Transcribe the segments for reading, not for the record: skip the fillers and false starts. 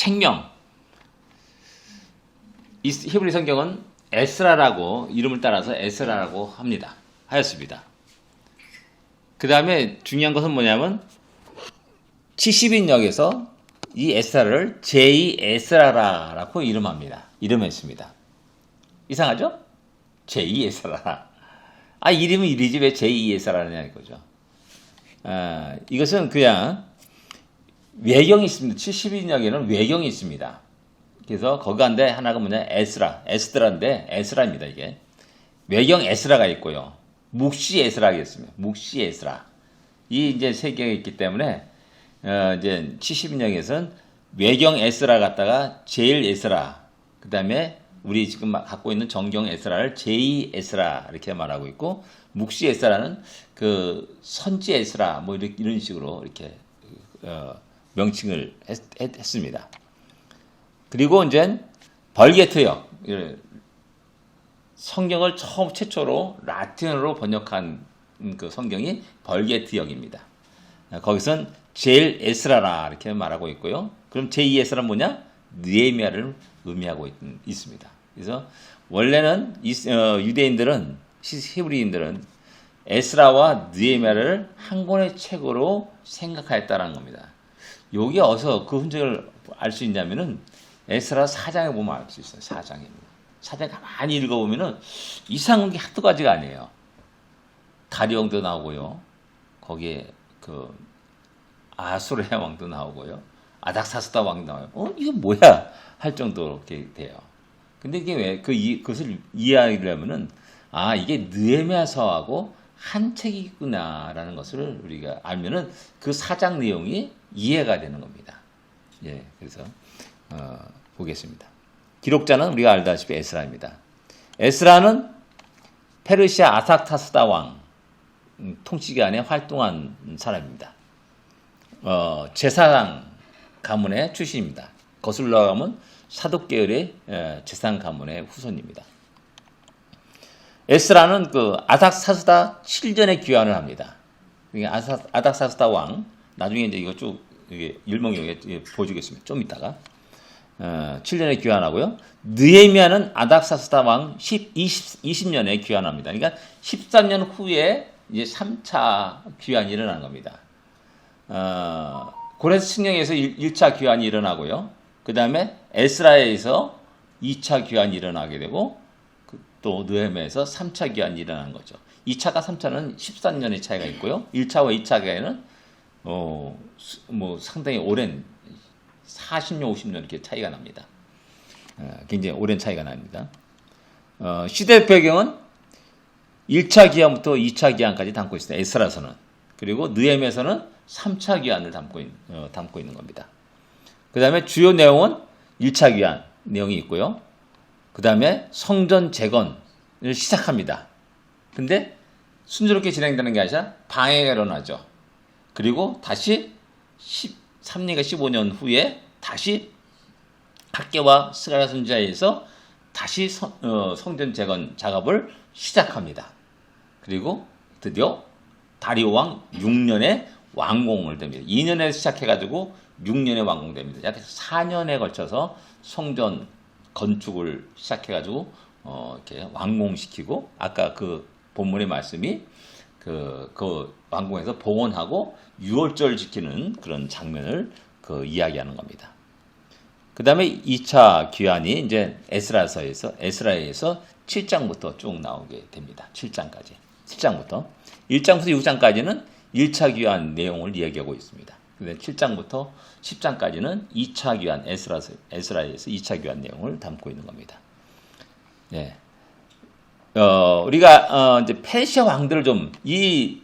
책명. 이 히브리 성경은 에스라라고 이름을 따라서 에스라라고 하였습니다. 그 다음에 중요한 것은 뭐냐면 70인역에서 이 에스라를 제2 에스라라고 이름했습니다. 이상하죠? 제2 에스라라. 이름은 이리지 왜 제2 에스라냐 이거죠. 이것은 그냥 외경이 있습니다. 70인역에는 외경이 있습니다. 그래서 거기 한데 하나가 뭐냐 에스드라인데 에스라입니다. 이게 외경 에스라가 있고요. 묵시 에스라가 있습니다. 묵시 에스라 이 이제 세 개가 있기 때문에 이제 70인역에서는 외경 에스라 갖다가 제일 에스라 그 다음에 우리 지금 갖고 있는 정경 에스라를 제2 에스라 이렇게 말하고 있고 묵시 에스라는 그 선지 에스라 뭐 이런 식으로 이렇게 명칭을 했습니다. 그리고 이제 벌게트역 성경을 최초로 라틴어로 번역한 그 성경이 벌게트역입니다. 거기선 제일 에스라라 이렇게 말하고 있고요. 그럼 제2 에스라는 뭐냐? 느헤미야를 의미하고 있습니다. 그래서 원래는 유대인들은 히브리인들은 에스라와 느헤미야를 한 권의 책으로 생각하였다는 겁니다. 여기 어디서 그 흔적을 알 수 있냐면은 에스라 4장에 보면 알 수 있어요. 4장입니다. 4장 가만히 읽어보면은 이상한 게 한두 가지가 아니에요. 다리왕도 나오고요. 거기에 그 아수르야 왕도 나오고요. 아닥사스다 왕도 나와요. 이거 뭐야? 할 정도로 이렇게 돼요. 근데 이게 왜 그것을 이해하려면은 이게 느헤미야서하고 한 책이구나라는 것을 우리가 알면은 그 4장 내용이 이해가 되는 겁니다. 예, 그래서 보겠습니다. 기록자는 우리가 알다시피 에스라입니다. 에스라는 페르시아 아삭사스다 왕 통치기간에 활동한 사람입니다. 제사장 가문의 출신입니다. 거슬러 가면 사독 계열의 제사장 가문의 후손입니다. 에스라는 그 아닥사스다 7년에 귀환을 합니다. 아닥사스다 왕 나중에 이제 이거 쭉 일목요에 보여주겠습니다. 좀 이따가 7년에 귀환하고요. 느헤미야는 아닥사스다 왕 20년에 귀환합니다. 그러니까 13년 후에 이제 3차 귀환이 일어난 겁니다. 고레스 칙령에서 1차 귀환이 일어나고요. 그 다음에 에스라에서 2차 귀환이 일어나게 되고 또 느헤미야에서 3차 귀환이 일어난 거죠. 2차가 3차는 13년의 차이가 있고요. 1차와 2차에는 뭐 상당히 오랜 40년, 50년 이렇게 차이가 납니다. 굉장히 오랜 차이가 납니다. 시대 배경은 1차 기한부터 2차 기한까지 담고 있습니다. 에스라서는. 그리고 느헤미야에서는 3차 기한을 담고 있는 겁니다. 그 다음에 주요 내용은 1차 기한 내용이 있고요. 그 다음에 성전 재건을 시작합니다. 근데 순조롭게 진행되는 게 아니라 방해가 일어나죠. 그리고 다시 13년과 15년 후에 다시 학개와 스가랴 선지자에서 다시 성전 재건 작업을 시작합니다. 그리고 드디어 다리오 왕 6년에 완공을 됩니다. 2년에 시작해가지고 6년에 완공됩니다. 약 4년에 걸쳐서 성전 건축을 시작해가지고 이렇게 완공시키고 아까 그 본문의 말씀이 그 완공해서 봉헌하고 유월절 지키는 그런 장면을 이야기하는 겁니다. 그 다음에 2차 귀환이 이제 에스라에서 7장부터 쭉 나오게 됩니다. 7장까지. 7장부터. 1장부터 6장까지는 1차 귀환 내용을 이야기하고 있습니다. 근데 7장부터 10장까지는 2차 귀환, 에스라에서 2차 귀환 내용을 담고 있는 겁니다. 예. 우리가 이제 페르시아 왕들을 이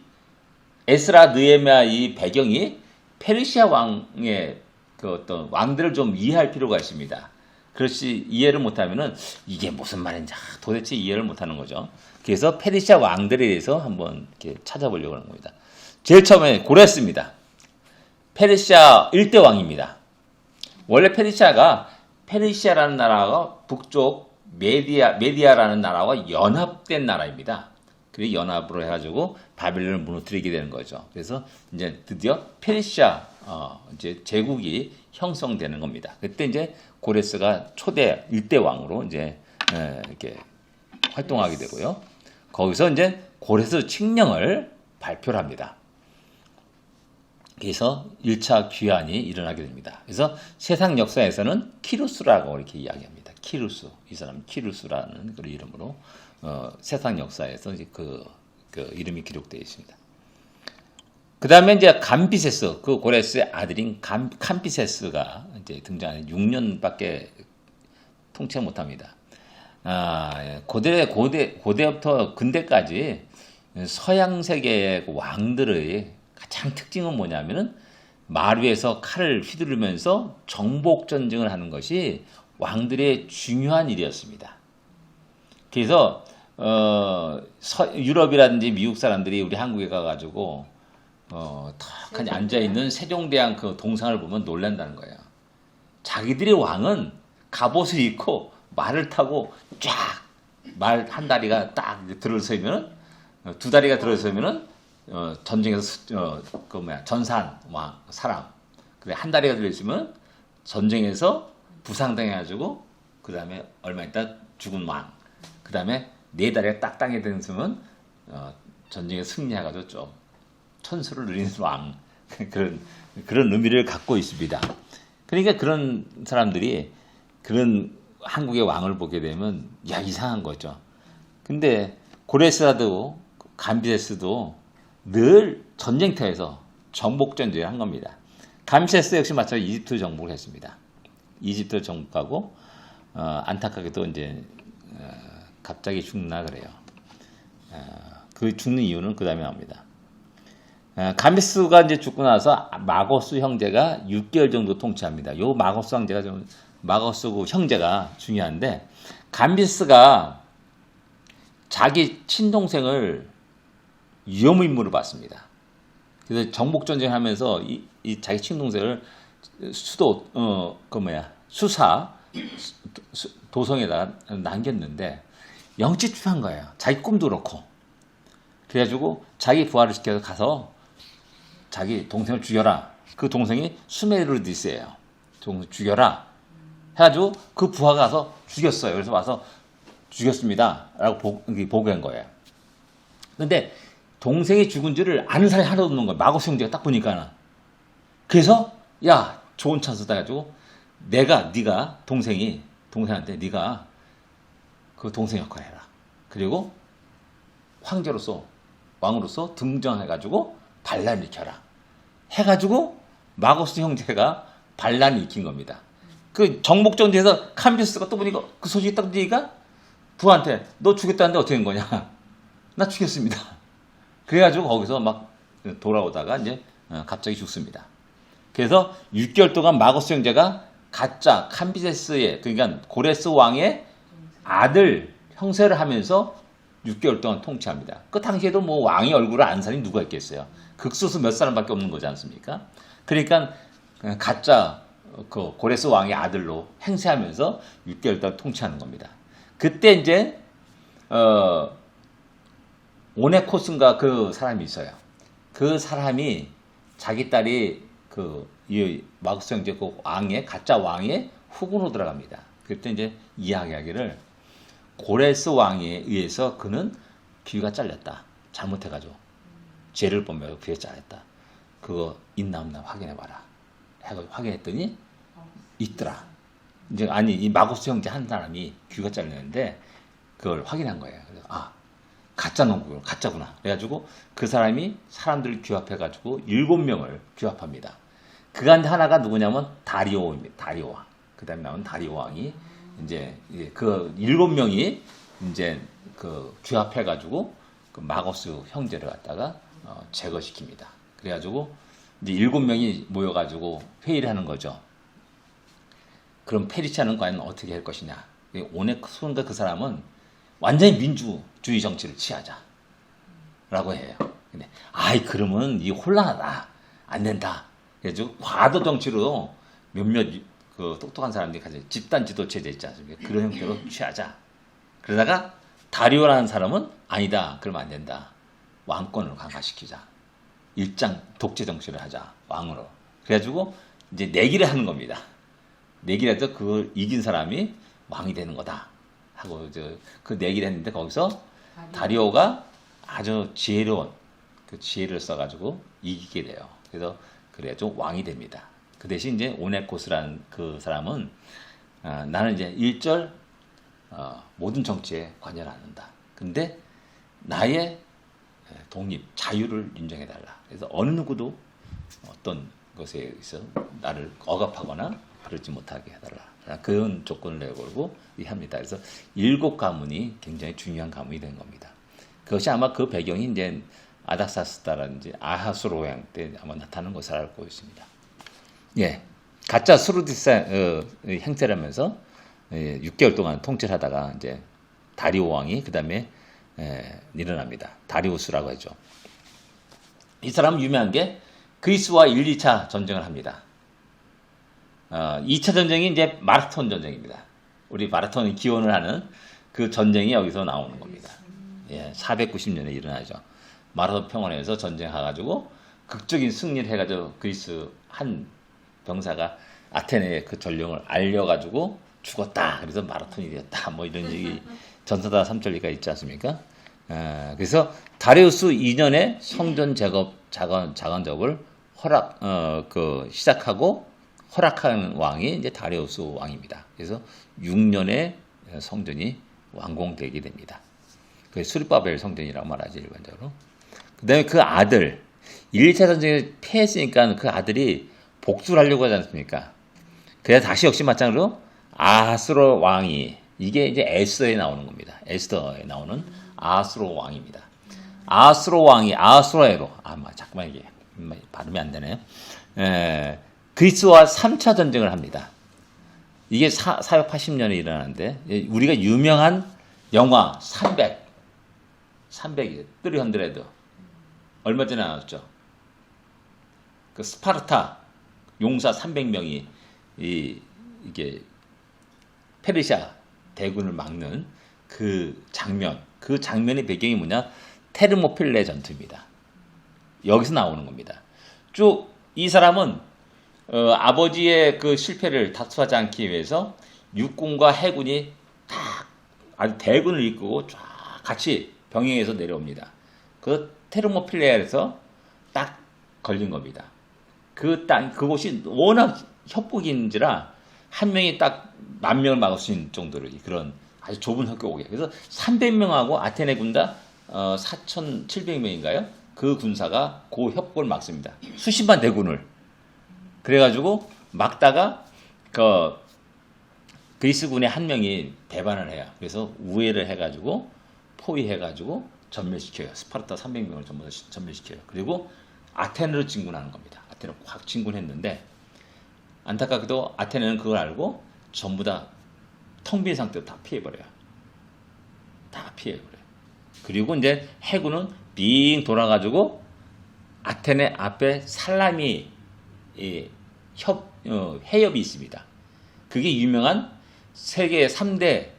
에스라 느헤미야 이 배경이 페르시아 왕의 그 어떤 왕들을 좀 이해할 필요가 있습니다. 그렇지 이해를 못하면은 이게 무슨 말인지 도대체 이해를 못하는 거죠. 그래서 페르시아 왕들에 대해서 한번 이렇게 찾아보려고 하는 겁니다. 제일 처음에 고레스입니다. 페르시아 1대 왕입니다. 원래 페르시아라는 나라가 북쪽 메디아라는 나라와 연합된 나라입니다. 그래서 연합으로 해가지고 바벨론을 무너뜨리게 되는 거죠. 그래서 이제 드디어 페르시아 이제 제국이 형성되는 겁니다. 그때 이제 고레스가 초대 일대 왕으로 이제 이렇게 활동하게 되고요. 거기서 이제 고레스 칙령을 발표를 합니다. 그래서 1차 귀환이 일어나게 됩니다. 그래서 세상 역사에서는 키루스라고 이렇게 이야기합니다. 키루스, 이 사람 키루스라는 그 이름으로 세상 역사에서 이제 그 이름이 기록되어 있습니다. 그 다음에 이제 감비세스, 그 고레스의 아들인 캄비세스가 이제 등장하는 6년밖에 통치 못합니다. 고대부터 근대까지 서양 세계의 왕들의 가장 특징은 뭐냐면은 말 위에서 칼을 휘두르면서 정복 전쟁을 하는 것이 왕들의 중요한 일이었습니다. 그래서 유럽이라든지 미국 사람들이 우리 한국에 가가지고 탁하니 앉아 있는 세종대왕 그 동상을 보면 놀란다는 거예요. 자기들의 왕은 갑옷을 입고 말을 타고 쫙 말 한 다리가 딱 들어서면은 두 다리가 들어서면은 전쟁에서 전산 왕 사람 그래 한 다리가 들어 있으면 전쟁에서 부상당해가지고 그 다음에 얼마 있다 죽은 왕 그 다음에 네 다리가 딱 땅에 들어있으면 전쟁에서 승리해가지고 좀 천수를 누리는 왕 그런 의미를 갖고 있습니다. 그러니까 그런 사람들이 그런 한국의 왕을 보게 되면 야 이상한 거죠. 근데 고레스라도 감비세스도 늘 전쟁터에서 정복 전쟁을 한 겁니다. 감비세스 역시 마찬가지로 이집트 정복을 했습니다. 이집트 정복하고 안타깝게도 이제 갑자기 죽나 그래요. 그 죽는 이유는 그 다음에 나옵니다. 감비세스가 이제 죽고 나서 마고스 형제가 6개월 정도 통치합니다. 요 마고스 형제가 마고스 형제가 중요한데 감비세스가 자기 친동생을 위험인물을 봤습니다. 그래서 정복 전쟁을 하면서 이 자기 친동생을 수사 도성에다가 남겼는데 영치추한 거예요. 자기 꿈도 그렇고. 그래가지고 자기 부하를 시켜서 가서 자기 동생을 죽여라. 그 동생이 수메르디스예요. 동생 죽여라. 해가지고 그 부하가 가서 죽였어요. 그래서 와서 죽였습니다. 라고 보고한 거예요. 근데 동생이 죽은 줄을 아는 사람이 하나도 없는 거예요. 마고스 형제가 딱 보니까는. 그래서 야 좋은 찬스다 해가지고 네가 동생한테 네가 그 동생 역할을 해라. 그리고 황제로서 왕으로서 등장해가지고 반란을 일으켜라. 해가지고 마고스 형제가 반란을 일으킨 겁니다. 그 정복전쟁에서 캄비세스가 또 보니까 그 소식이 딱 들리니까 부한테 너 죽였다는데 어떻게 된 거냐? 나 죽였습니다. 그래가지고 거기서 막 돌아오다가 이제 갑자기 죽습니다. 그래서 6개월 동안 마고스 형제가 가짜 캄비세스의 그러니까 고레스 왕의 아들 형세를 하면서 6개월 동안 통치합니다. 그 당시에도 뭐 왕의 얼굴을 아는 사람이 누가 있겠어요? 극소수 몇 사람밖에 없는 거지 않습니까? 그러니까 가짜 그 고레스 왕의 아들로 행세하면서 6개월 동안 통치하는 겁니다. 그때 이제 오네코스인가 그 사람이 있어요. 그 사람이 자기 딸이 이 마고스 형제 그 왕의 가짜 왕의 후군으로 들어갑니다. 그때 이제 이야기하기를 고레스 왕에 의해서 그는 귀가 잘렸다. 잘못해가지고 죄를 범하고 귀가 잘렸다. 그거 있나 없나 확인해봐라. 해서 확인했더니 있더라. 이제 아니 이 마고스 형제 한 사람이 귀가 잘렸는데 그걸 확인한 거예요. 그래서 가짜 놈이구나, 가짜구나. 그래가지고 그 사람이 사람들을 규합해가지고 7명을 규합합니다. 그 가운데 하나가 누구냐면 다리오입니다. 다리오 왕. 그 다음에 나온 다리오 왕이 이제 그 7명이 이제 그 규합해가지고 그 마고스 형제를 갖다가 제거시킵니다. 그래가지고 이제 7명이 모여가지고 회의를 하는 거죠. 그럼 페리치아는 과연 어떻게 할 것이냐. 오네코스인가 그 사람은 완전히 민주주의 정치를 취하자. 라고 해요. 근데, 그러면 이 혼란하다. 안 된다. 그래서 과도 정치로 몇몇 그 똑똑한 사람들이 가지고 집단 지도 체제 있지 않습니까? 그런 형태로 취하자. 그러다가 다리오라는 사람은 아니다. 그러면 안 된다. 왕권을 강화시키자. 일장 독재 정치를 하자. 왕으로. 그래가지고 이제 내기를 하는 겁니다. 내기를 해서 그걸 이긴 사람이 왕이 되는 거다 하고 그 내기를 했는데 거기서 다리오가 아주 지혜로운 그 지혜를 써가지고 이기게 돼요. 그래서 그래가지고 왕이 됩니다. 그 대신 이제 오네코스라는 그 사람은 나는 이제 일절 모든 정치에 관여를 안 한다. 근데 나의 독립, 자유를 인정해달라. 그래서 어느 누구도 어떤 것에 있어 나를 억압하거나 그러지 못하게 해달라. 그런 조건을 내걸고 합니다. 그래서 7가문이 굉장히 중요한 가문이 된 겁니다. 그것이 아마 그 배경이 이제 아닥사스다라든지 아하수로양 때 아마 나타나는 것을 알고 있습니다. 예, 가짜 수르디사 행세라면서 6개월 동안 통치를 하다가 이제 다리오 왕이 그 다음에 일어납니다. 다리우스라고 하죠. 이 사람은 유명한 게 그리스와 1, 2차 전쟁을 합니다. 2차 전쟁이 이제 마라톤 전쟁입니다. 우리 마라톤 기원을 하는 그 전쟁이 여기서 나오는 겁니다. 예, 490년에 일어나죠. 마라톤 평원에서 전쟁해가지고 극적인 승리를 해가지고 그리스 한 병사가 아테네의 그 전령을 알려가지고 죽었다. 그래서 마라톤이 되었다. 뭐 이런 얘기 전사다 삼천리가 있지 않습니까? 그래서 다리우스 2년에 성전 작은 작업을 시작하고 허락한 왕이 이제 다리우스 왕입니다. 그래서 6년에 성전이 완공되게 됩니다. 그 수르바벨 성전이라고 말하지 일반적으로. 그다음에 그 아들 1, 2차 전쟁에 패했으니까 그 아들이 복수를 하려고 하지 않습니까? 그래서 다시 역시 마찬가지로 아하스로 왕이 이게 이제 에스더에 나오는 겁니다. 에스더에 나오는 아하스로 왕입니다. 아하스로 왕이 아하스로에로 잠깐만 이게 발음이 안 되네요. 그리스와 3차 전쟁을 합니다. 이게 480년에 일어나는데 우리가 유명한 영화 300이에요. 300 얼마 전에 나왔죠. 그 스파르타 용사 300명이 이게 페르시아 대군을 막는 그 장면의 배경이 뭐냐? 테르모필레 전투입니다. 여기서 나오는 겁니다. 쭉 이 사람은 아버지의 그 실패를 다투하지 않기 위해서 육군과 해군이 다 아주 대군을 이끌고 쫙 같이 병행해서 내려옵니다. 그 테르모필레에서 딱 걸린 겁니다. 그곳이 워낙 협곡인지라 한 명이 딱 10,000명을 막을 수 있는 정도로 그런 아주 좁은 협곡이에요. 그래서 300명하고 아테네 군다 4,700명인가요? 그 군사가 그 협곡을 막습니다. 수십만 대군을. 그래가지고 막다가 그리스군의 한 명이 배반을 해요. 그래서 우회를 해가지고 포위해가지고 전멸시켜요. 스파르타 300명을 전부 다 전멸시켜요. 그리고 아테네로 진군하는 겁니다. 아테네로 확 진군했는데 안타깝게도 아테네는 그걸 알고 전부 다 텅 빈 상태로 다 피해버려요. 다 피해버려요. 그리고 이제 해군은 빙 돌아가지고 아테네 앞에 살라미 해협이 있습니다. 그게 유명한 세계 3대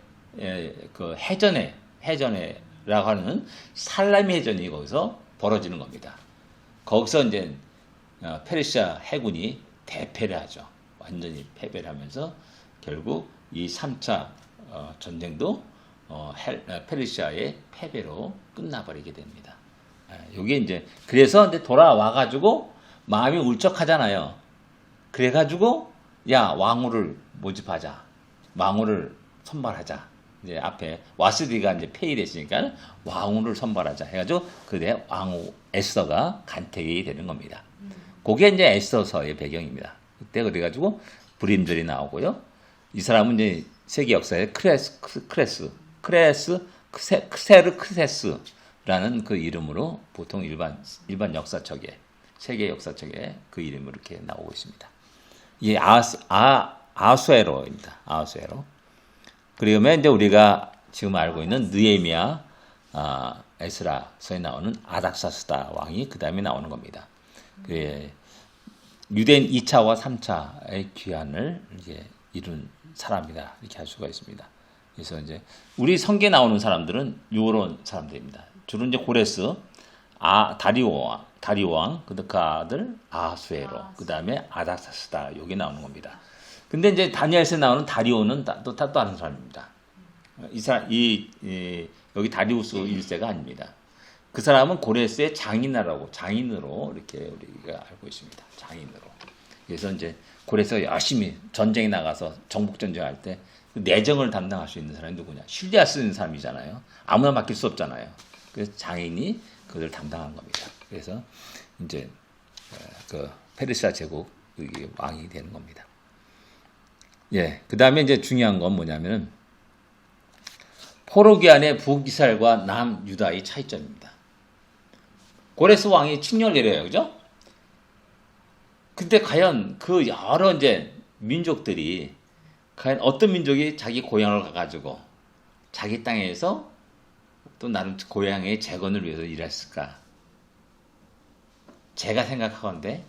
그 해전에라고 하는 살라미 해전이 거기서 벌어지는 겁니다. 거기서 이제 페르시아 해군이 대패를 하죠. 완전히 패배를 하면서 결국 이 3차 전쟁도 페르시아의 패배로 끝나버리게 됩니다. 이게 이제 그래서 이제 돌아와가지고 마음이 울적하잖아요. 그래가지고 야 왕후를 모집하자, 왕후를 선발하자. 이제 앞에 와스디가 이제 폐위됐으니까 왕후를 선발하자 해가지고 그때 왕후 에스더가 간택이 되는 겁니다. 그게 이제 에스더서의 배경입니다. 그때 그래가지고 불임절이 나오고요. 이 사람은 이제 세계 역사에 크세르크세스라는 그 이름으로 보통 일반 역사책에 세계 역사책에 그 이름으로 이렇게 나오고 있습니다. 이게 아수에로입니다. 아수에로. 그러면 이제 우리가 지금 알고 있는 느헤미야, 에스라서에 나오는 아닥사스다 왕이 그 다음에 나오는 겁니다. 유대인 2차와 3차의 귀환을 이제 이룬 사람이다 이렇게 할 수가 있습니다. 그래서 이제 우리 성경에 나오는 사람들은 이런 사람들입니다. 주로 이제 고레스, 다리오 왕, 그 아들 아수에로, 그 다음에 아닥사스다. 여기 나오는 겁니다. 근데 이제 다니엘서에 나오는 다리오는 또 다른 사람입니다. 여기 다리우스 1세가 아닙니다. 그 사람은 고레스의 장인으로 이렇게 우리가 알고 있습니다. 장인으로. 그래서 이제 고레스가 열심히 전쟁에 나가서 정복 전쟁할 때 내정을 담당할 수 있는 사람이 누구냐? 실리아 쓰는 사람이잖아요. 아무나 맡길 수 없잖아요. 그래서 장인이 그걸 담당한 겁니다. 그래서 이제 그 페르시아 제국 왕이 되는 겁니다. 예, 그 다음에 이제 중요한 건 뭐냐면은 포로기안의 북이스라엘과 남유다의 차이점입니다. 고레스 왕이 칙령이래요, 그죠? 근데 과연 그 여러 이제 민족들이 과연 어떤 민족이 자기 고향을 가가지고 자기 땅에서 또 나름 고향의 재건을 위해서 일했을까? 제가 생각하건대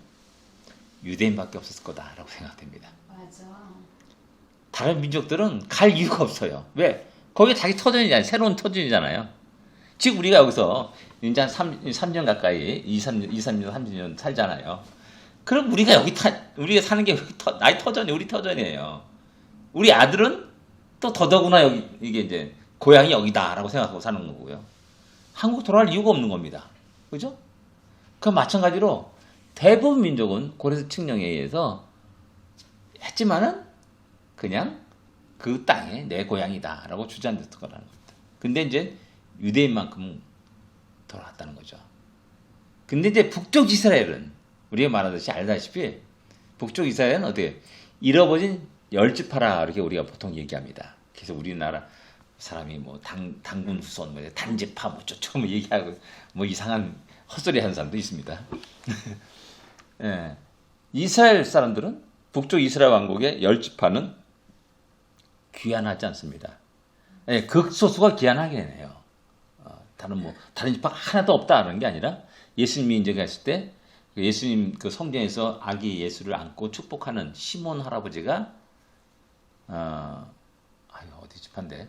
유대인밖에 없었을 거다라고 생각됩니다. 맞아. 다른 민족들은 갈 이유가 없어요. 왜? 거기 자기 터전이잖아요. 새로운 터전이잖아요. 지금 우리가 여기서 이제 한 3년 가까이 3년, 30년 살잖아요. 그럼 우리가 우리가 사는 게 나의 터전이 우리 터전이에요. 우리 아들은 또 더더구나 이게 이제 고향이 여기다라고 생각하고 사는 거고요. 한국 돌아갈 이유가 없는 겁니다. 그죠? 그 마찬가지로 대부분 민족은 고레스 칙령에 의해서 했지만은 그냥 그 땅에 내 고향이다라고 주장했던 거라는 겁니다. 근데 이제 유대인만큼은 돌아갔다는 거죠. 근데 이제 북쪽 이스라엘은 우리가 말하듯이 알다시피 북쪽 이스라엘은 어떻게 잃어버린 열지파라 이렇게 우리가 보통 얘기합니다. 그래서 우리나라 사람이 뭐 당군 후손, 뭐 단지파 뭐 저쪽 뭐 얘기하고 뭐 이상한 헛소리 하는 사람도 있습니다. 예. 이스라엘 사람들은 북쪽 이스라엘 왕국의 열지파는 귀환하지 않습니다. 예, 극소수가 귀환하게 해요. 다른 지파가 하나도 없다는 게 아니라 예수님이 이제 갔을 때 예수님 그 성전에서 아기 예수를 안고 축복하는 시몬 할아버지가 어디 지파인데?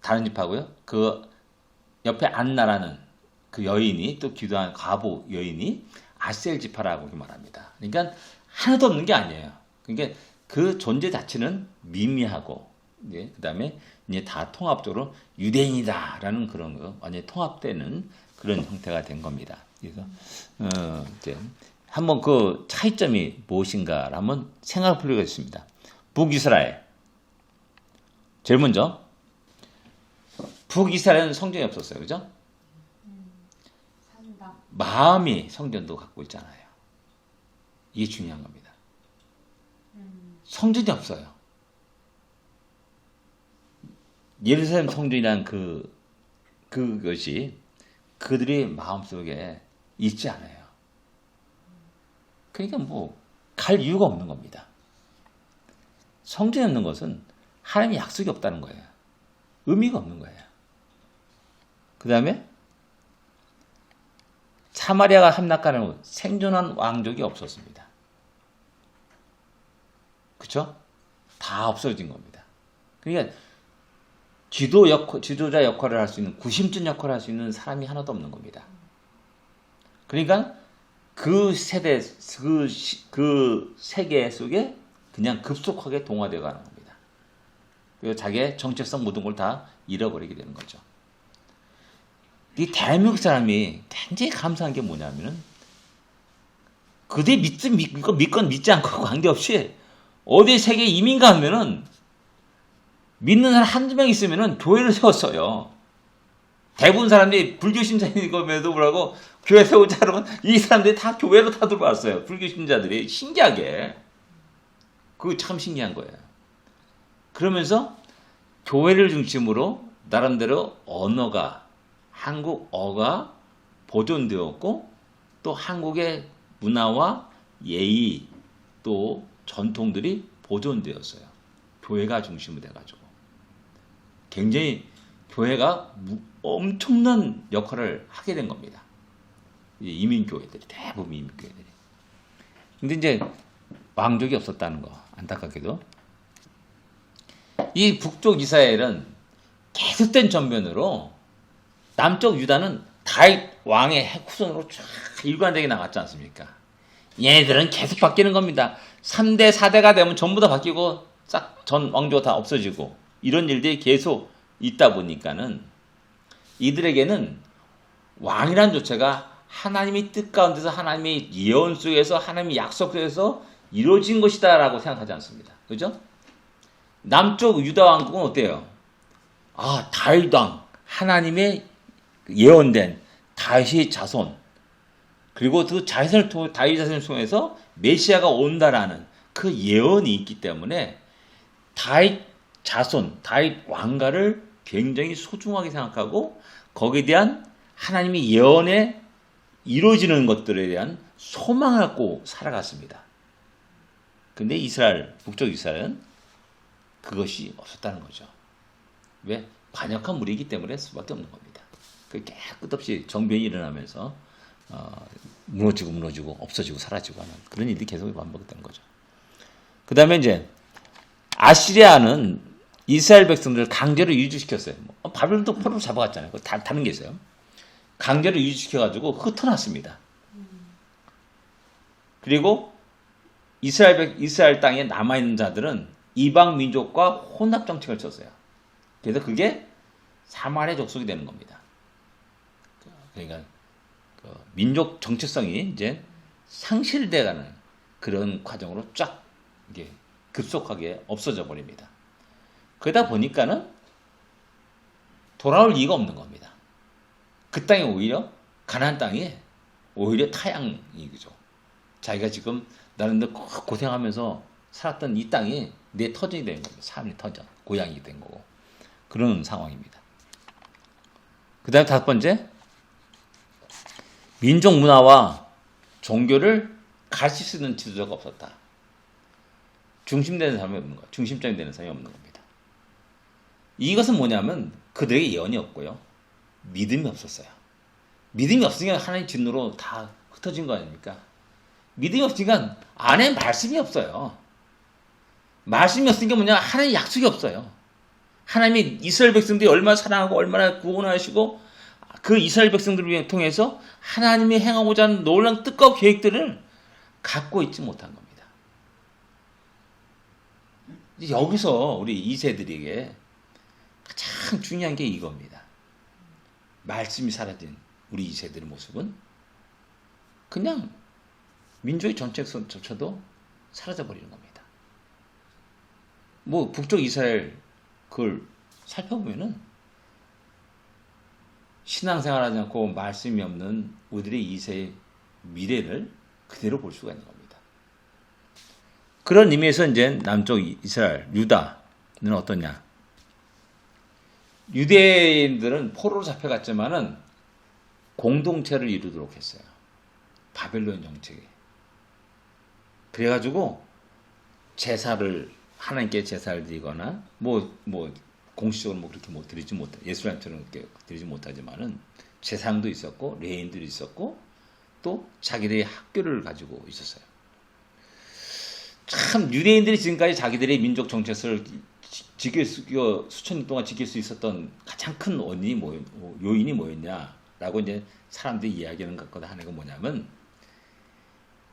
다른 지파고요. 그 옆에 안나라는 그 여인이 또 기도한 과부 여인이 아셀 지파라고 말합니다. 그러니까 하나도 없는 게 아니에요. 그러니까 그 존재 자체는 미미하고 그다음에 이제 다 통합적으로 유대인이다라는 그런 거 완전히 통합되는 그런 형태가 된 겁니다. 그래서 이제 한번 그 차이점이 무엇인가를 한번 생각할 필요가 있습니다. 북이스라엘. 제일 먼저 북이스라엘은 성전이 없었어요. 그죠? 마음이 성전도 갖고 있잖아요. 이게 중요한 겁니다. 성전이 없어요. 예루살렘 성전이란 그것이 그들의 마음속에 있지 않아요. 그러니까 뭐 갈 이유가 없는 겁니다. 성전이 없는 것은 하나님의 약속이 없다는 거예요. 의미가 없는 거예요. 그 다음에 사마리아가 함락하는 후 생존한 왕족이 없었습니다. 그렇죠? 다 없어진 겁니다. 그러니까 지도자 역할을 할 수 있는 구심점 역할을 할 수 있는 사람이 하나도 없는 겁니다. 그러니까 그 세대 그 세계 속에 그냥 급속하게 동화되어 가는 겁니다. 그리고 자기의 정체성 모든 걸 다 잃어버리게 되는 거죠. 이 대한민국 사람이 굉장히 감사한 게 뭐냐면은 그들 믿건 믿지 않고 관계없이 어디 세계에 이민 가면은 믿는 사람 한두 명 있으면은 교회를 세웠어요. 대부분 사람들이 불교 신자임에도 불구하고 교회 세우자 그러면 이 사람들이 다 교회로 다 들어왔어요. 불교 신자들이 신기하게. 그거 참 신기한 거예요. 그러면서 교회를 중심으로 나름대로 한국어가 보존되었고 또 한국의 문화와 예의 또 전통들이 보존되었어요. 교회가 중심이 돼가지고 굉장히 교회가 엄청난 역할을 하게 된 겁니다. 이민교회들이 대부분 이민교회들이. 근데 이제 왕족이 없었다는 거 안타깝게도 이 북쪽 이스라엘은 계속된 전변으로 남쪽 유다는 다윗 왕의 후손으로 쫙 일관되게 나갔지 않습니까? 얘네들은 계속 바뀌는 겁니다. 3대, 4대가 되면 전부 다 바뀌고 싹 전 왕조가 다 없어지고 이런 일들이 계속 있다 보니까는 이들에게는 왕이란 조체가 하나님의 뜻 가운데서 하나님의 예언 속에서 하나님의 약속 속에서 이루어진 것이다라고 생각하지 않습니다. 그죠? 남쪽 유다 왕국은 어때요? 아, 다윗 왕, 하나님의 예언된 다윗의 자손, 그리고 그 다윗 자손을 통해서 메시아가 온다라는 그 예언이 있기 때문에 다윗 자손, 다윗 왕가를 굉장히 소중하게 생각하고 거기에 대한 하나님의 예언에 이루어지는 것들에 대한 소망을 갖고 살아갔습니다. 근데 이스라엘, 북쪽 이스라엘은 그것이 없었다는 거죠. 왜? 관역한 무리이기 때문에 수밖에 없는 겁니다. 그게 끝없이 정변이 일어나면서 무너지고 없어지고 사라지고 하는 그런 일이 계속 반복된 거죠. 그 다음에 이제 아시리아는 이스라엘 백성들을 강제로 유지시켰어요. 바벨론도 포로로 잡아갔잖아요. 다른 게 있어요. 강제로 유지시켜가지고 흩어놨습니다. 그리고 이스라엘 땅에 남아있는 자들은 이방 민족과 혼합 정책을 쳤어요. 그래서 그게 사마리아 족속이 되는 겁니다. 그러니까 민족 정체성이 이제 상실돼가는 그런 과정으로 쫙 이게 급속하게 없어져 버립니다. 그러다 보니까는 돌아올 이유가 없는 겁니다. 그 땅이 오히려 가나안 땅이 오히려 타양이죠. 자기가 지금 나름대로 고생하면서 살았던 이 땅이 내 터전이 되는 겁니다. 삶의 터전, 고향이 된 거고 그런 상황입니다. 그 다음에 5번째, 민족 문화와 종교를 가르칠 수 있는 지도자가 없었다. 중심되는 사람이 없는 거예요. 중심점이 되는 사람이 없는 겁니다. 이것은 뭐냐면 그들에게 예언이 없고요. 믿음이 없었어요. 믿음이 없으니까 하나님 진노로 다 흩어진 거 아닙니까? 믿음이 없으니까 안에 말씀이 없어요. 말씀이 없으니까 뭐냐? 하나님 약속이 없어요. 하나님이 이스라엘 백성들이 얼마나 사랑하고 얼마나 구원하시고 그 이스라엘 백성들을 통해서 하나님이 행하고자 하는 놀라운 뜻과 계획들을 갖고 있지 못한 겁니다. 여기서 우리 2세들에게 가장 중요한 게 이겁니다. 말씀이 사라진 우리 2세들의 모습은 그냥 민족의 정체성조차도 사라져버리는 겁니다. 뭐 북쪽 이스라엘 그걸 살펴보면은 신앙생활하지 않고 말씀이 없는 우리들의 2세의 미래를 그대로 볼 수가 있는 겁니다. 그런 의미에서 이제 남쪽 이스라엘, 유다는 어떠냐? 유대인들은 포로로 잡혀갔지만은 공동체를 이루도록 했어요. 바벨론 정책에. 그래가지고 제사를 하나님께 제사를 드리거나 공식적으로 그렇게 못 드리지 못 예수님처럼 그렇게 드리지 못하지만은 제사장도 있었고 레인들이 있었고 또 자기들의 학교를 가지고 있었어요. 참 유대인들이 지금까지 자기들의 민족 정체성을 수천 년 동안 지킬 수 있었던 가장 큰 원인이 요인이 뭐였냐라고 이제 사람들이 이야기하는 것보다 하는 건 뭐냐면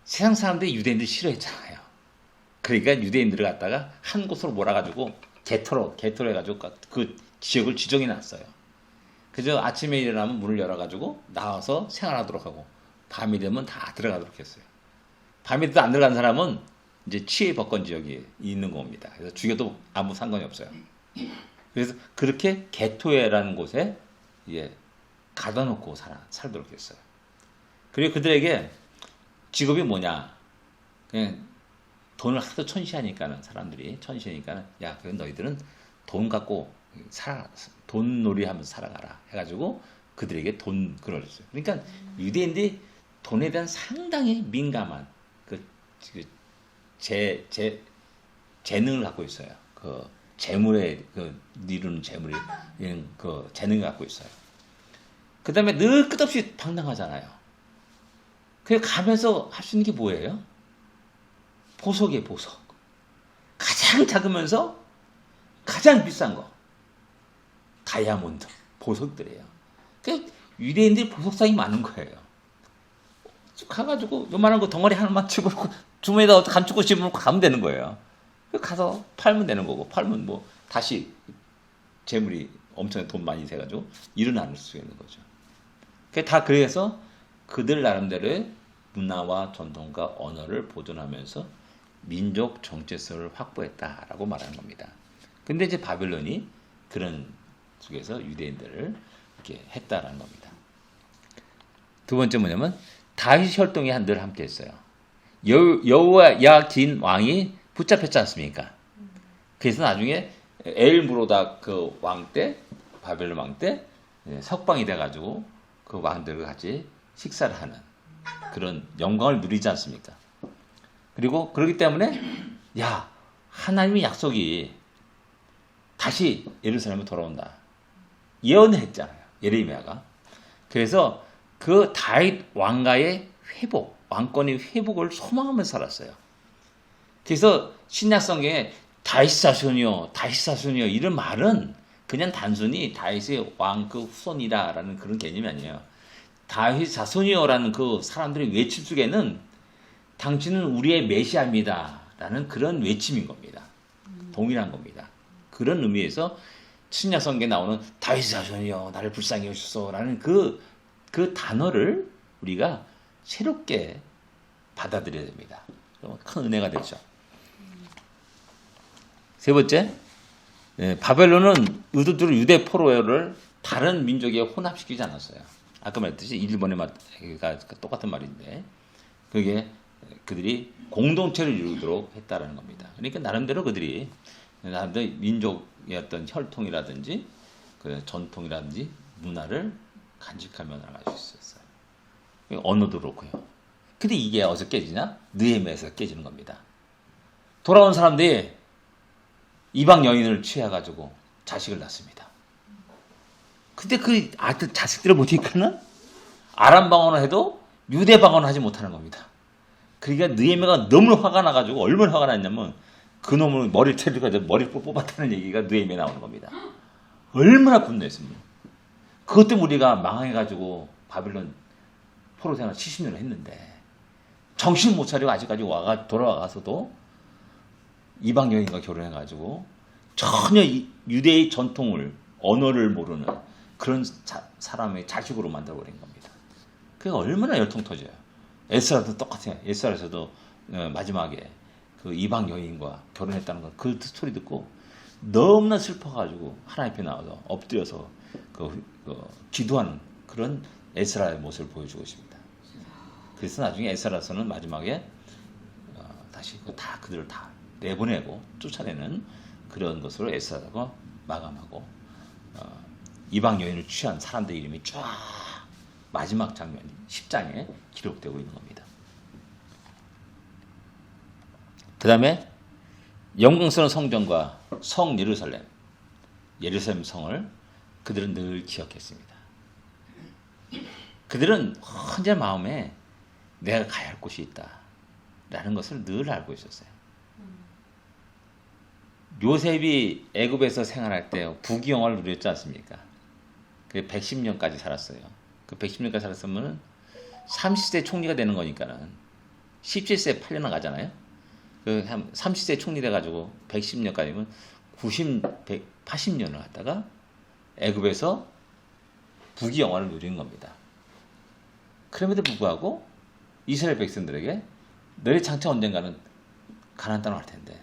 세상 사람들이 유대인들 싫어했잖아요. 그러니까 유대인들을 갖다가 한 곳으로 몰아가지고 개토로 해가지고 그 지역을 지정해 놨어요. 그저 아침에 일어나면 문을 열어가지고 나와서 생활하도록 하고 밤이 되면 다 들어가도록 했어요. 밤이 돼도 안 들어간 사람은 이제 치외 법권 지역에 있는 겁니다. 그래서 죽여도 아무 상관이 없어요. 그래서 그렇게 개토회라는 곳에 가둬놓고 살도록 했어요. 그리고 그들에게 직업이 뭐냐? 그냥 돈을 하도 천시하니까는 사람들이 야, 그럼 너희들은 돈 갖고 돈 놀이하면서 살아가라 해가지고 그들에게 그걸 줬어요. 그러니까 유대인들이 돈에 대한 상당히 민감한 재능을 갖고 있어요. 그 재물에 이루는 재물이 그 재능을 갖고 있어요. 그 다음에 늘 끝없이 방랑하잖아요. 그 가면서 할 수 있는 게 뭐예요? 보석이에요, 보석. 가장 작으면서 가장 비싼 거. 다이아몬드, 보석들이에요. 그 유대인들이 보석상이 많은 거예요. 가가지고 요만한 거 덩어리 하나만 치고 주머니에다 감추고 집으면 가면 되는 거예요. 가서 팔면 되는 거고, 팔면 뭐 다시 재물이 엄청 돈 많이 돼가지고 일어날 수 있는 거죠. 다 그래서 그들 나름대로의 문화와 전통과 언어를 보존하면서 민족 정체성을 확보했다라고 말하는 겁니다. 근데 이제 바벨론이 그런 속에서 유대인들을 이렇게 했다라는 겁니다. 두 번째 뭐냐면 다윗 혈통이 늘 함께 했어요. 여호야긴 왕이 붙잡혔지 않습니까? 그래서 나중에 엘무로다 그 왕 때, 바벨론 왕 때 석방이 돼가지고 그 왕들과 같이 식사를 하는 그런 영광을 누리지 않습니까? 그리고 그렇기 때문에 야, 하나님의 약속이 다시 예루살렘으로 돌아온다. 예언을 했잖아요. 예레미야가. 그래서 그 다윗 왕가의 회복, 왕권의 회복을 소망하면서 살았어요. 그래서 신약 성경에 다윗 자손이요, 다윗 자손이요 이런 말은 그냥 단순히 다윗의 왕 그 후손이다라는 그런 개념이 아니에요. 다윗 자손이요라는 그 사람들의 외침 속에는 당신은 우리의 메시아입니다라는 그런 외침인 겁니다. 동일한 겁니다. 그런 의미에서 신약 성경에 나오는 다윗 자손이요 나를 불쌍히 여기소서라는 그 단어를 우리가 새롭게 받아들여야 됩니다. 큰 은혜가 되죠. 세 번째, 바벨론은 의도적으로 유대 포로를 다른 민족에 혼합시키지 않았어요. 아까 말했듯이 일본의 말과 똑같은 말인데 그게 그들이 공동체를 이루도록 했다라는 겁니다. 그러니까 나름대로 그들이 민족의 어떤 혈통이라든지 그 전통이라든지 문화를 간직하며 나갈 수 있었어요. 언어도 그렇고요. 근데 이게 어디서 깨지냐? 느헤미야에서 깨지는 겁니다. 돌아온 사람들이 이방 여인을 취해가지고 자식을 낳습니다. 근데 그 아들 자식들을 보니까는 아람 방언을 해도 유대 방언을 하지 못하는 겁니다. 그러니까 느헤미야가 너무 화가 나가지고 얼마나 화가 났냐면 그 놈을 머리를 때려가지고 머리를 뽑았다는 얘기가 느헤미야에 나오는 겁니다. 얼마나 분노했습니까? 그것 때문에 우리가 망해가지고 바벨론 포로 생활 70년을 했는데 정신 못 차리고 아직까지 돌아와서도 이방 여인과 결혼해가지고 전혀 유대의 전통을 언어를 모르는 그런 사람의 자식으로 만들어버린 겁니다. 그게 얼마나 열통 터져요. 에스라도 똑같아요. 에스라에서도 마지막에 그 이방 여인과 결혼했다는 거 그 소리 듣고 너무나 슬퍼가지고 하나님 앞에 나와서 엎드려서 기도하는 그런 에스라의 모습을 보여주고 있습니다. 그래서 나중에 에스라서는 마지막에 다시 그들을 다 내보내고 쫓아내는 그런 것으로 에스라가 마감하고 이방 여인을 취한 사람들 이름이 쫙 마지막 장면 10장에 기록되고 있는 겁니다. 그 다음에 영광스러운 성전과 성 예루살렘 성을 그들은 늘 기억했습니다. 그들은 언제나 마음에 내가 가야 할 곳이 있다 라는 것을 늘 알고 있었어요. 요셉이 애굽에서 생활할 때 부귀영화를 누렸지 않습니까? 그 110년까지 살았어요. 그 110년까지 살았으면 30세 총리가 되는 거니까는 17세 팔려나 가잖아요. 그 한 30세 총리 돼가지고 110년까지면 180년을 갔다가 애굽에서 부귀영화를 누리는 겁니다. 그럼에도 불구하고 이스라엘 백성들에게 너희 장차 언젠가는 가나안 땅으로 갈 텐데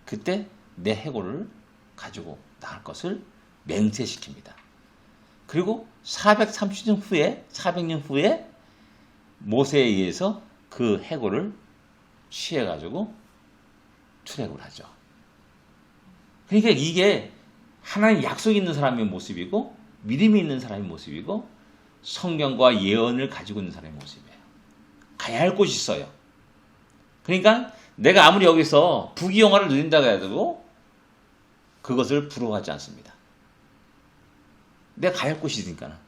그때 내 해골을 가지고 나갈 것을 맹세시킵니다. 그리고 400년 후에 모세에 의해서 그 해골을 취해가지고 출애굽을 하죠. 그러니까 이게 하나님 약속이 있는 사람의 모습이고 믿음이 있는 사람의 모습이고 성경과 예언을 가지고 있는 사람의 모습이에요. 가야 할 곳이 있어요. 그러니까 내가 아무리 여기서 부귀영화를 누린다고 해도 그것을 부러워하지 않습니다. 내가 가야 할 곳이 있으니까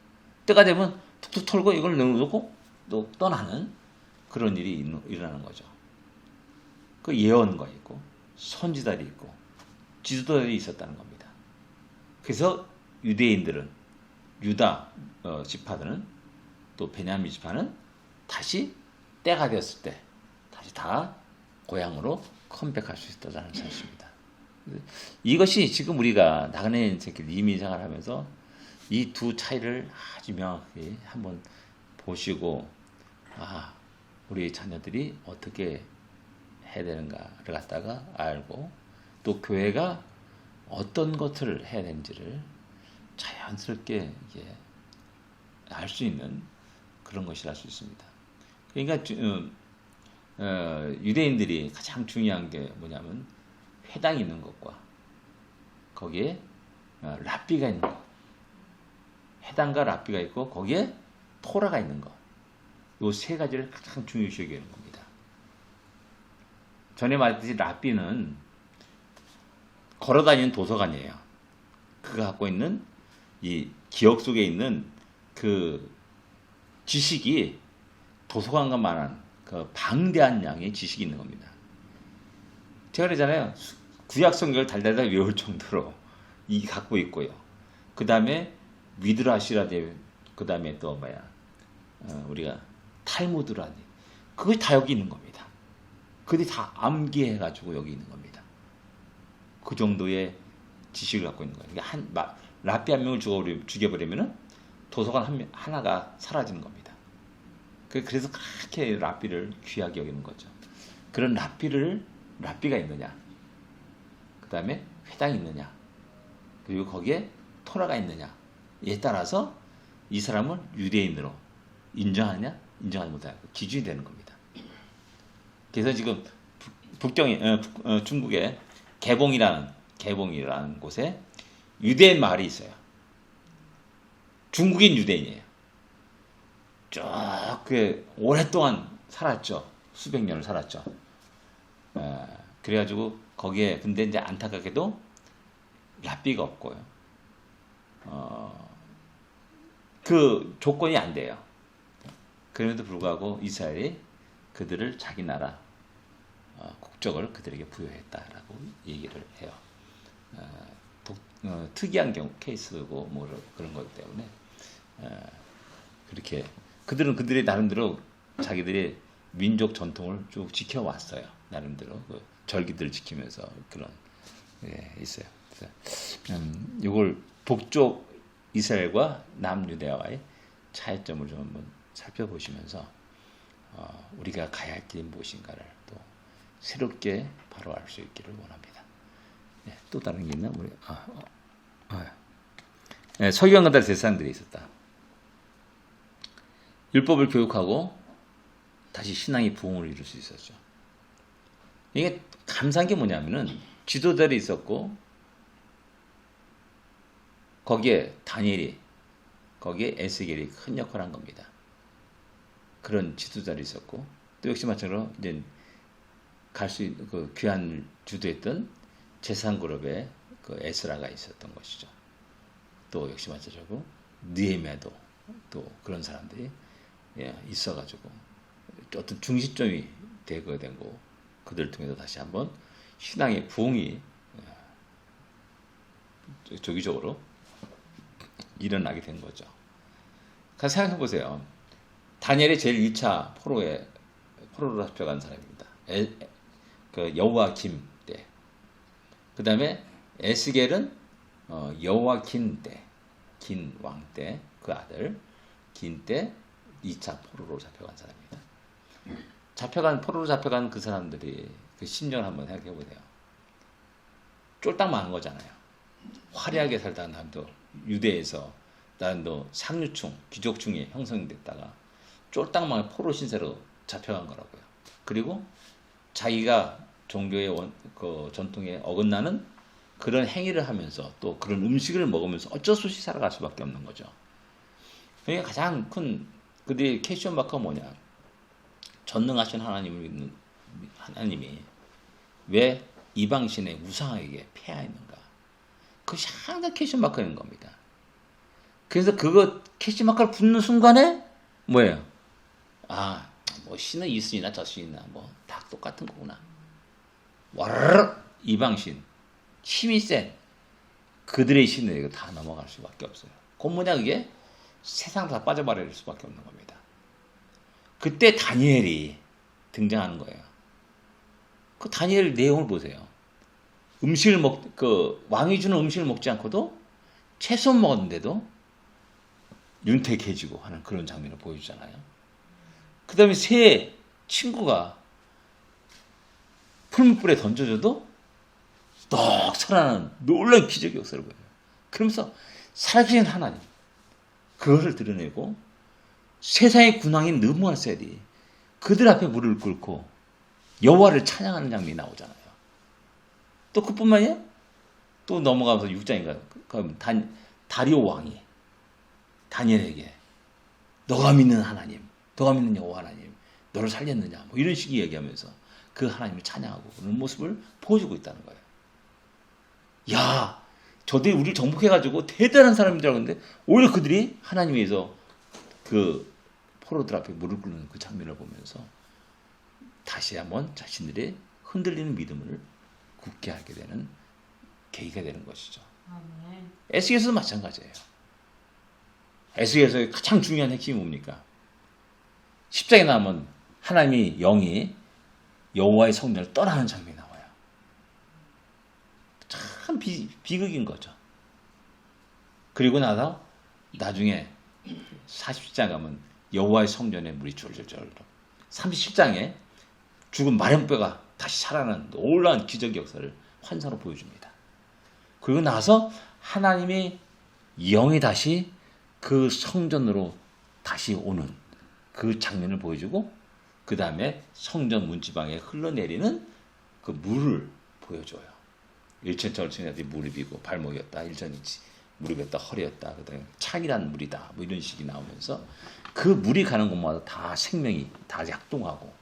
때가 되면 툭툭 털고 이걸 넣어놓고 또 떠나는 그런 일이 일어나는 거죠. 그 예언가 있고 선지자들이 있고 지도자들이 있었다는 겁니다. 그래서 유대인들은 유다 지파들은 또 베냐민 지파는 다시 때가 되었을 때 다시 다 고향으로 컴백할 수 있다는 사실입니다. 이것이 지금 우리가 나그네 이민 생활하면서 이 두 차이를 아주 명확히 한번 보시고 우리 자녀들이 어떻게 해야 되는가를 갖다가 알고 또 교회가 어떤 것을 해야 되는지를 자연스럽게 알 수 있는 그런 것이라 할 수 있습니다. 그러니까 유대인들이 가장 중요한 게 뭐냐면 회당이 있는 것과 거기에 랍비가 있는 것, 회당과 랍비가 있고 거기에 토라가 있는 것, 이 세 가지를 가장 중요시 여기는 겁니다. 전에 말했듯이 랍비는 걸어다니는 도서관이에요. 그가 갖고 있는 이 기억 속에 있는 그 지식이 도서관과 만한 그 방대한 양의 지식이 있는 겁니다. 제가 그러잖아요. 구약 성경을 달달달 외울 정도로 갖고 있고요. 그 다음에 미드라시라든지 그 다음에 또 우리가 탈무드라니 그것이 다 여기 있는 겁니다. 그들이 다 암기해가지고 여기 있는 겁니다. 그 정도의 지식을 갖고 있는 거예요. 랍비 한 명을 죽여버리면 도서관 하나가 사라지는 겁니다. 그래서 그렇게 랍비를 귀하게 여기는 거죠. 그런 랍비가 있느냐, 그 다음에 회당이 있느냐, 그리고 거기에 토라가 있느냐에 따라서 이 사람을 유대인으로 인정하느냐, 인정하지 못하느냐 기준이 되는 겁니다. 그래서 지금 중국의 개봉이라는 곳에 유대인 마을이 있어요. 중국인 유대인이에요. 쭉 오랫동안 살았죠. 수백 년을 살았죠. 그래가지고 거기에 근데 이제 안타깝게도 랍비가 없고요. 그 조건이 안 돼요. 그럼에도 불구하고 이스라엘이 그들을 자기 나라 국적을 그들에게 부여했다라고 얘기를 해요. 특이한 케이스고 그런 것 때문에 그렇게 그들이 나름대로 자기들의 민족 전통을 쭉 지켜왔어요. 나름대로 그 절기들을 지키면서 그런 있어요. 이걸 북쪽 이스라엘과 남유대와의 차이점을 좀 한번 살펴보시면서 우리가 가야 할 길이 무엇인가를 또 새롭게 바로 알 수 있기를 원합니다. 또 다른 게 있나? 서기관과 제사장들이 있었다. 율법을 교육하고 다시 신앙의 부흥을 이룰 수 있었죠. 이게 감사한 게 뭐냐면은 지도자들이 있었고 거기에 다니엘이 거기에 에스겔이 큰 역할을 한 겁니다. 그런 지도자들이 있었고 또 역시 마찬가지로 이제 갈 수 있는 그 귀환을 주도했던 제사장 그룹에 그 에스라가 있었던 것이죠. 또 역시 마찬가지로 느헤미야도 또 그런 사람들이 있어가지고 어떤 중심점이 되고 그들 통해서 다시 한번 신앙의 부흥이 조기적으로 일어나게 된 거죠. 생각해 보세요. 다니엘이 제일 1차 포로로 잡혀간 사람입니다. 그 여호와김 때. 그 다음에 에스겔은 여호와긴 때, 긴 왕 때, 그 아들 긴 때 2차 포로로 잡혀간 사람입니다. 포로로 잡혀간 그 사람들이 그 심정을 한번 생각해 보세요. 쫄딱 망한 거잖아요. 화려하게 살다가 난도 유대에서 난도 상류층, 귀족층이 형성됐다가 쫄딱 망한 포로 신세로 잡혀간 거라고요. 그리고 자기가 종교의 그 전통에 어긋나는 그런 행위를 하면서 또 그런 음식을 먹으면서 어쩔 수 없이 살아갈 수밖에 없는 거죠. 그러니까 가장 큰 그들의 캐시언 마크가 뭐냐? 전능하신 하나님을 믿는 하나님이 왜 이방신의 우상에게 폐하였는가? 그것이 항상 캐시언 마크인 겁니다. 그래서 그거 캐시언 마크를 붙는 순간에 뭐예요? 뭐 신은 이 신이나 저 신이나 뭐 다 똑같은 거구나. 와르르 이방신 힘이 센 그들의 신에게 다 넘어갈 수밖에 없어요. 그 뭐냐 그게 세상 다 빠져버릴 수밖에 없는 겁니다. 그때 다니엘이 등장하는 거예요. 그 다니엘 내용을 보세요. 왕이 주는 음식을 먹지 않고도 채소 먹었는데도 윤택해지고 하는 그런 장면을 보여주잖아요. 그 다음에 새 친구가 풀무불에 던져줘도 떡 살아나는 놀라운 기적의 역사를 보여요. 그러면서 살아계신 하나님, 그것을 드러내고 세상의 군왕인 느부갓네살이 그들 앞에 무릎을 꿇고 여호와를 찬양하는 장면이 나오잖아요. 또 그뿐만이야? 또 넘어가면서 6장인가 그럼 다리오 왕이 다니엘에게 너가 믿는 하나님, 너가 믿는 여호와 하나님, 너를 살렸느냐 뭐 이런 식의 얘기하면서 그 하나님을 찬양하고 그런 모습을 보여주고 있다는 거예요. 야, 저들이 우리를 정복해가지고 대단한 사람인 줄 알았는데 오히려 그들이 하나님 위해서 그 포로들 앞에 무릎 꿇는 그 장면을 보면서 다시 한번 자신들의 흔들리는 믿음을 굳게 하게 되는 계기가 되는 것이죠. 에스겔서도 마찬가지예요. 에스겔서의 가장 중요한 핵심이 뭡니까? 10장에 나오면 하나님이 영이 여호와의 성전을 떠나는 장면이 나와요. 참 비극인 거죠. 그리고 나서 나중에 40장 가면 여호와의 성전에 물이 줄줄줄 30장에 죽은 마련뼈가 다시 살아나는 놀라운 기적의 역사를 환상으로 보여줍니다. 그리고 나서 하나님의 영이 다시 그 성전으로 다시 오는 그 장면을 보여주고 그 다음에 성전 문지방에 흘러내리는 그 물을 보여줘요. 일천절천이 무릎이고 발목이었다. 일천이지 무릎이었다. 허리였다. 그 다음에 창이란 물이다. 뭐 이런 식이 나오면서 그 물이 가는 곳마다 다 생명이 다 작동하고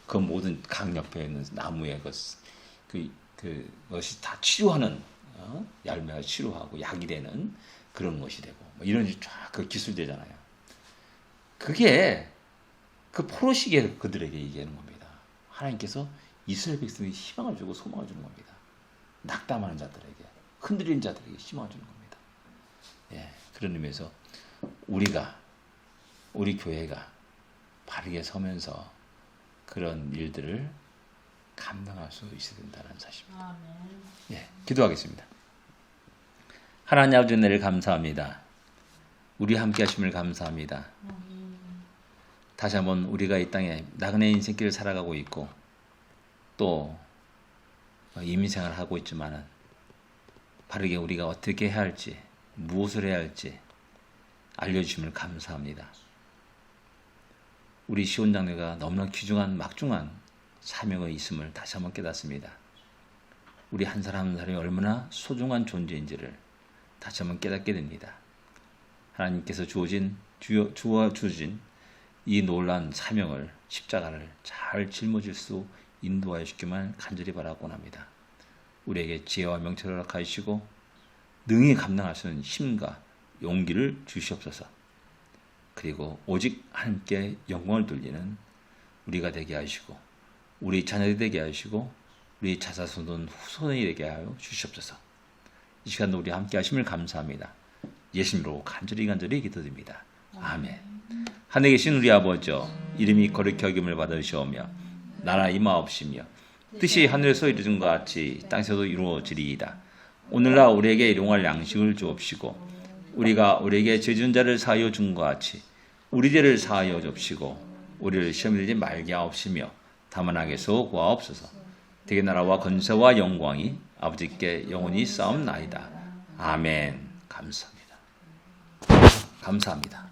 그 모든 강 옆에 있는 나무의 그것이 다 치료하는 열매가 치료하고 약이 되는 그런 것이 되고 뭐 이런 쫙 그 기술되잖아요. 그게 그 포로시기에 그들에게 얘기하는 겁니다. 하나님께서 이스라엘 백성에게 희망을 주고 소망을 주는 겁니다. 낙담하는 자들에게, 흔들리는 자들에게 희망을 주는 겁니다. 예, 그런 의미에서 우리 교회가 바르게 서면서 그런 일들을 감당할 수 있어야 된다는 사실입니다. 예, 기도하겠습니다. 하나님 아버지 은혜를 감사합니다. 우리 함께 하심을 감사합니다. 다시 한번 우리가 이 땅에 나그네 인생길을 살아가고 있고 또 이민생활을 하고 있지만 바르게 우리가 어떻게 해야 할지 무엇을 해야 할지 알려주심을 감사합니다. 우리 시온장로가 너무나 귀중한 막중한 사명이 있음을 다시 한번 깨닫습니다. 우리 한 사람 한 사람이 얼마나 소중한 존재인지를 다시 한번 깨닫게 됩니다. 하나님께서 주어진 이 놀라운 사명을 십자가를 잘 짊어질 수 인도하여 주기만 간절히 바라곤 합니다. 우리에게 지혜와 명철을 허락하시고 능히 감당할 수 있는 힘과 용기를 주시옵소서. 그리고 오직 하나님께 영광을 돌리는 우리가 되게 하시고 우리 자녀들이 되게 하시고 우리 자사손 후손이 되게 하여 주시옵소서. 이 시간도 우리 함께 하심을 감사합니다. 예수님으로 간절히 기도드립니다. 아멘. 하늘에 계신 우리 아버지여, 이름이 거룩히 여김을 받으시오며 나라 임하옵시며 뜻이 하늘에서 이루어진 것 같이 땅에서도 이루어지리이다. 오늘날 우리에게 일용할 양식을 주옵시고 우리가 우리에게 죄 지은 자를 사하여 준 것 같이 우리 죄를 사하여 줍시고 우리를 시험에 들지 말게 하옵시며 다만 악에서 구하옵소서. 대개 나라와 건세와 영광이 아버지께 영원히 싸움나이다. 아멘. 감사합니다.